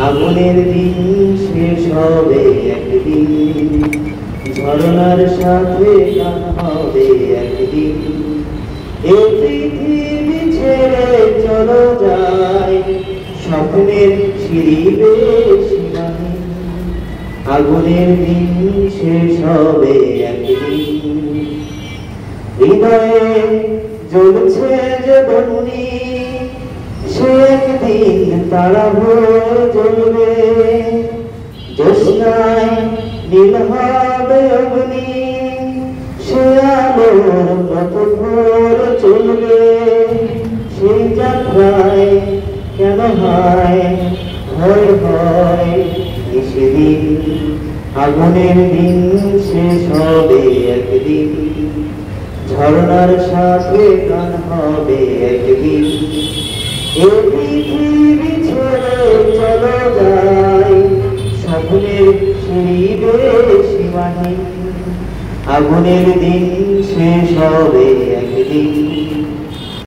আগুনের দিন শেষ হবে একদিন, ঝরনার সাথে গান হবে একদিন। এই পৃথিবী ছেড়ে চলো যাই, স্বপ্নের সিঁড়ি বেয়ে সীমাহীন। আগুনের দিন শেষ হবে একদিন। হৃদয়ে জ্বলছে যে বন্যি, সে একদিন তারা হয়ে জ্বলবে। জ্যোৎস্নায় নীল হবে অগ্নি, সে আলোর কত ভোর চলবে। সেই যাত্রায় কেন হয় ভয় হয় সেদিন, আগুনের দিন শেষ হবে একদিন, ঝরনার সাথে গান হবে একদিন। এই পৃথিবী ছেড়ে চলো যাই, স্বপ্নের সিঁড়ি বেয়ে সীমাহীন। আগুনের দিন শেষ হবে একদিন।